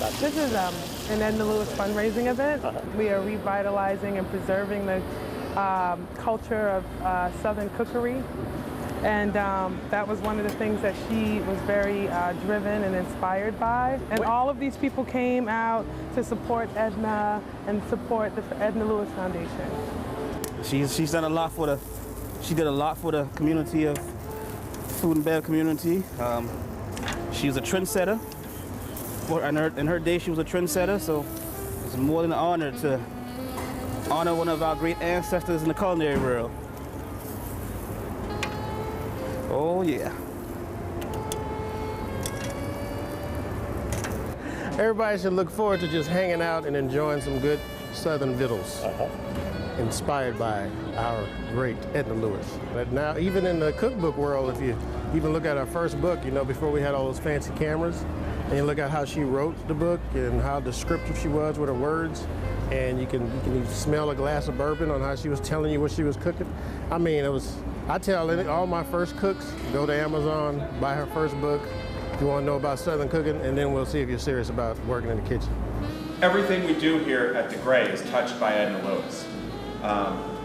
This is an Edna Lewis fundraising event. We are revitalizing and preserving the culture of Southern cookery. And that was one of the things that she was very driven and inspired by. And all of these people came out to support Edna and support the Edna Lewis Foundation. She's done a lot for she did a lot for the community of food and bev community. She was a trendsetter. In her day, she was a trendsetter, so it's more than an honor to honor one of our great ancestors in the culinary world. Oh, yeah. Everybody should look forward to just hanging out and enjoying some good Southern victuals, inspired by our great Edna Lewis. But now, even in the cookbook world, if you even look at our first book, you know, before we had all those fancy cameras, and you look at how she wrote the book and how descriptive she was with her words, and you can even smell a glass of bourbon on how she was telling you what she was cooking. I mean, I tell all my first cooks, go to Amazon, buy her first book if you want to know about Southern cooking, and then we'll see if you're serious about working in the kitchen. Everything we do here at the Gray is touched by Edna Lewis.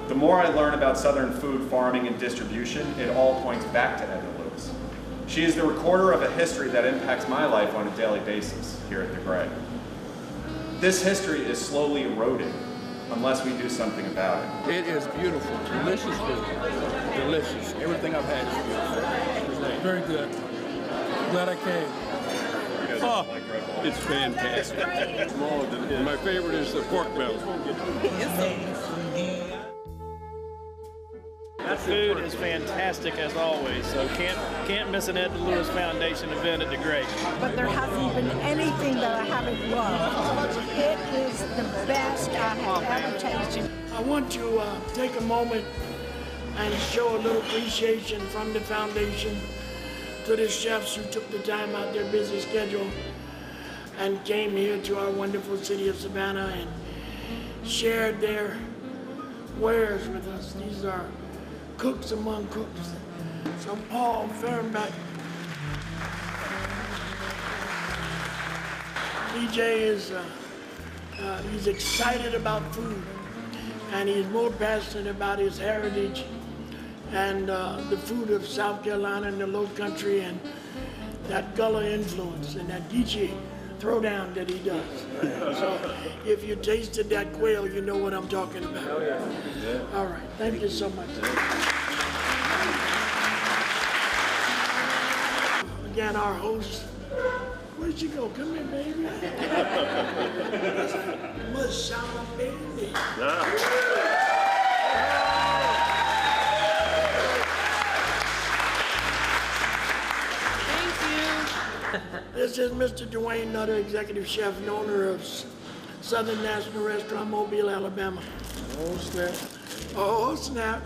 The more I learn about Southern food, farming, and distribution, it all points back to Edna Lewis. She is the recorder of a history that impacts my life on a daily basis here at the Gray. This history is slowly eroding unless we do something about it. It is beautiful, delicious food, delicious. Everything I've had is beautiful. Very good. Glad I came. Oh, it's fantastic. My favorite is the pork belly. The food is fantastic as always, so can't miss an Edna Lewis Foundation event at the Gray. But there hasn't been anything that I haven't loved. It is the best I have ever tasted. I want to take a moment and show a little appreciation from the foundation to the chefs who took the time out their busy schedule and came here to our wonderful city of Savannah and shared their wares with us. These are cooks among cooks. So Paul Fehrenbach, DJ is he's excited about food, and he's more passionate about his heritage and the food of South Carolina and the Low Country and that Gullah influence and that Geechee throwdown that he does. So if you tasted that quail, you know what I'm talking about. All right, thank you so much. Again, our host, where'd you go? Come here, baby. Mashama, baby. This is Mr. Dwayne Nutter, Executive Chef and owner of Southern National Restaurant, Mobile, Alabama. Oh, snap. Oh, snap.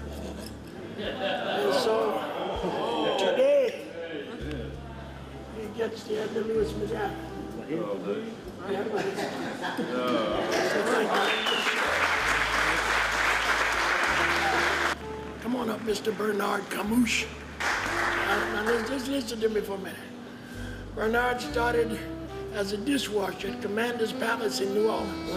And so, today, he gets the Edna Lewis medallion. Come on up, Mr. Bernard Camouche. Now, just listen to me for a minute. Bernard started as a dishwasher at Commander's Palace in New Orleans.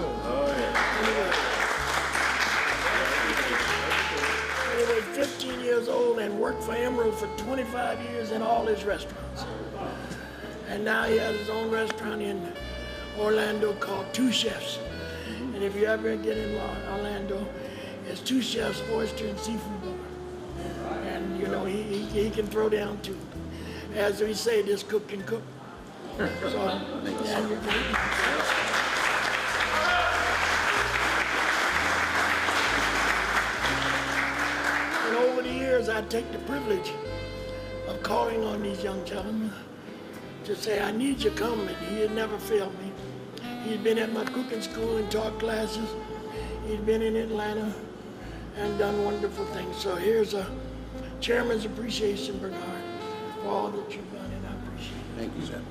He was 15 years old and worked for Emerald for 25 years in all his restaurants. And now he has his own restaurant in Orlando called Two Chefs. And if you ever get in Orlando, it's Two Chefs, oyster and seafood bar. And you know, he can throw down too. As we say, this cook can cook. So, yeah, you're good. And over the years, I take the privilege of calling on these young gentlemen to say, I need you coming. He had never failed me. He'd been at my cooking school and taught classes. He'd been in Atlanta and done wonderful things. So here's a chairman's appreciation, Bernard, for all that you've done, and I appreciate it. Thank you, sir.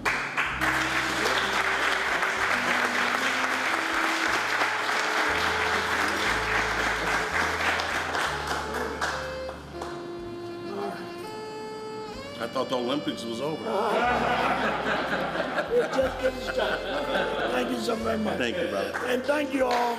I thought the Olympics was over. It's just getting started. Thank you so very much. Thank you, brother. And thank you all.